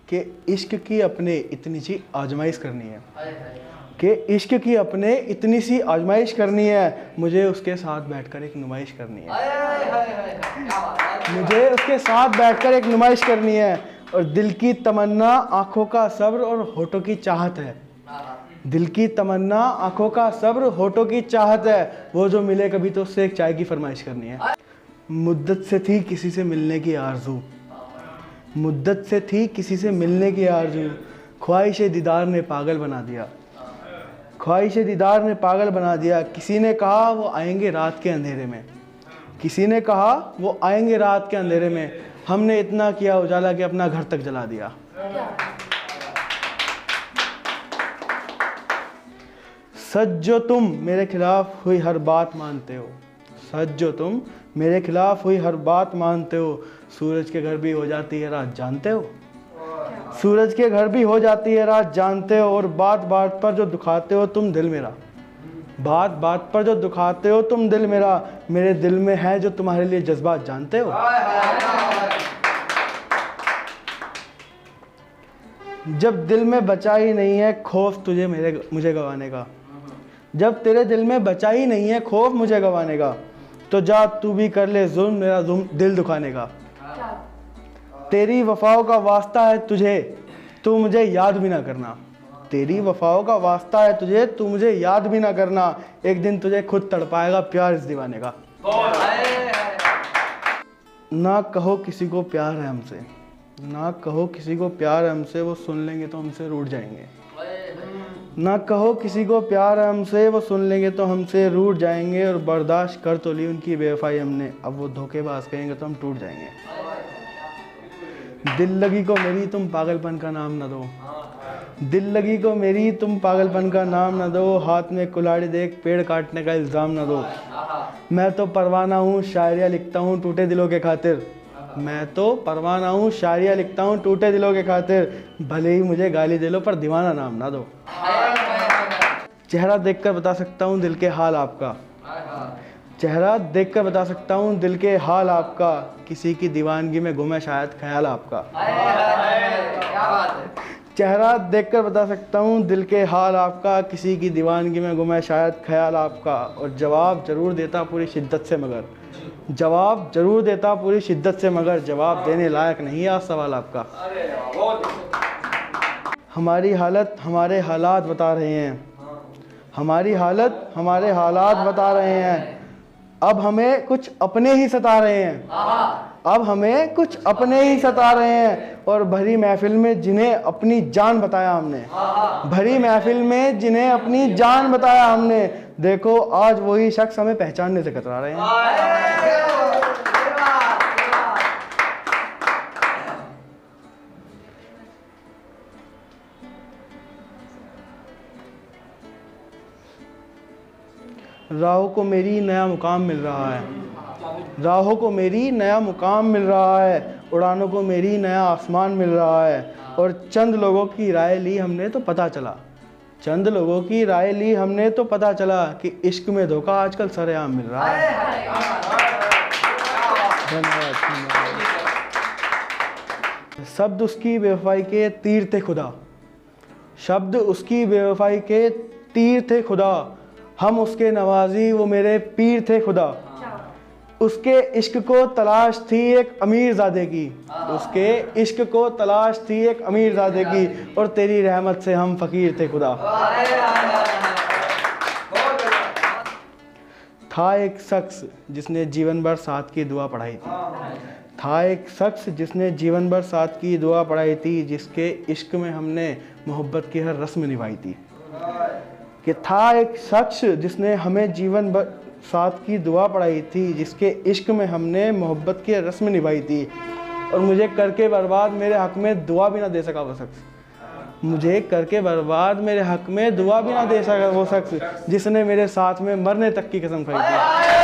कि इश्क की अपने इतनी सी आजमाइश करनी है, कि इश्क की अपने इतनी सी आजमाइश करनी है, मुझे उसके साथ बैठकर एक नुमाइश करनी है, मुझे उसके साथ बैठकर एक नुमाइश करनी है। और दिल की तमन्ना आंखों का सब्र और होठों की चाहत है, दिल की तमन्ना आंखों का सब्र होठों की चाहत है, वो जो मिले कभी तो उससे एक चाय की फरमाइश करनी है। मुद्दत से थी किसी से मिलने की आरज़ू, मुद्दत से थी किसी से मिलने की आरज़ू, ख्वाहिश दीदार ने पागल बना दिया, ख्वाहिश दीदार ने पागल बना दिया। किसी ने कहा वो आएंगे रात के अंधेरे में, किसी ने कहा वो आएंगे रात के अंधेरे में, हमने इतना किया उजाला कि अपना घर तक जला दिया। सच जो तुम मेरे खिलाफ हुई हर बात मानते हो, सच जो तुम मेरे खिलाफ हुई हर बात मानते हो, सूरज के घर भी हो जाती है रात जानते हो, सूरज के घर भी हो जाती है रात जानते हो। और बात बात पर जो दुखाते हो तुम दिल मेरा, बात बात पर जो दुखाते हो तुम दिल मेरा, मेरे दिल में है जो तुम्हारे लिए जज्बात जानते हो। जब दिल में बचा ही नहीं है खौफ तुझे मुझे गंवाने का, जब तेरे दिल में बचा ही नहीं है खौफ मुझे गंवाने का, तो जा तू भी कर ले जुल्म मेरा दिल दुखाने का। तेरी वफाओं का वास्ता है तुझे तू मुझे याद भी ना करना, तेरी वफाओं का वास्ता है तुझे तू मुझे याद भी ना करना, एक दिन तुझे खुद तड़पाएगा प्यार इस दीवाने का। ना कहो किसी को प्यार है हमसे, ना कहो किसी को प्यार है हमसे, वो सुन लेंगे तो हमसे रूठ जाएंगे, ना कहो किसी को प्यार है हमसे, वो सुन लेंगे तो हमसे रूठ जाएंगे। और बर्दाश्त कर तो ली उनकी बेवफाई हमने, अब वो धोखेबाज कहेंगे तो हम टूट जाएंगे। दिल लगी को मेरी तुम पागलपन का नाम न दो, दिल लगी को मेरी तुम पागलपन का नाम न दो, हाथ में कुल्हाड़ी देख पेड़ काटने का इल्ज़ाम न दो। मैं तो परवाना हूँ शायरियाँ लिखता हूँ टूटे दिलों के खातिर, मैं तो परवाना हूँ शायरियाँ लिखता हूँ टूटे दिलों के खातिर, भले ही मुझे गाली दे लो पर दीवाना नाम ना दो। चेहरा देखकर बता सकता हूँ दिल के हाल आपका, चेहरा देखकर बता सकता हूँ दिल के हाल आपका, किसी की दीवानगी में गुम है शायद ख्याल आपका। चेहरा देखकर बता सकता हूँ दिल के हाल आपका, किसी की दीवानगी में गुम है शायद ख्याल आपका। और जवाब जरूर देता पूरी शिद्दत से मगर, जवाब जरूर देता पूरी शिद्दत से मगर, जवाब देने लायक नहीं आज सवाल आपका। हमारी हालत हमारे हालात बता रहे हैं, हमारी हालत हमारे हालात बता रहे हैं, अब हमें कुछ अपने ही सता रहे हैं, अब हमें कुछ अपने ही सता रहे हैं। और भरी महफिल में जिन्हें अपनी जान बताया हमने, भरी महफिल में जिन्हें अपनी जान बताया हमने, देखो आज वही शख्स हमें पहचानने से कतरा रहे हैं। राहों को मेरी नया मुकाम मिल रहा है, राहों को मेरी नया मुकाम मिल रहा है, उड़ानों को मेरी नया आसमान मिल रहा है। और चंद लोगों की राय ली हमने तो पता चला, चंद लोगों की राय ली हमने तो पता चला कि इश्क में धोखा आजकल सरेआम मिल रहा है। धन्यवाद। शब्द उसकी बेवफाई के तीर थे खुदा, शब्द उसकी बेवफाई के तीर थे खुदा, हम उसके नवाजी वो मेरे पीर थे खुदा। उसके इश्क को तलाश थी एक अमीरजादे की, उसके इश्क को तलाश थी एक अमीरजादे की, और तेरी रहमत से हम फकीर थे खुदा। था एक शख्स जिसने जीवन भर साथ की दुआ पढ़ाई थी, था एक शख्स जिसने जीवन भर साथ की दुआ पढ़ाई थी, जिसके इश्क में हमने मोहब्बत की हर रस्म निभाई थी। कि था एक शख्स जिसने हमें जीवन भर साथ की दुआ पढ़ाई थी, जिसके इश्क में हमने मोहब्बत की रस्म निभाई थी, और मुझे करके बर्बाद मेरे हक़ में दुआ भी ना दे सका वो शख्स, मुझे करके बर्बाद मेरे हक़ में दुआ भी ना दे सका वो शख्स, जिसने मेरे साथ में मरने तक की कसम खाई थी।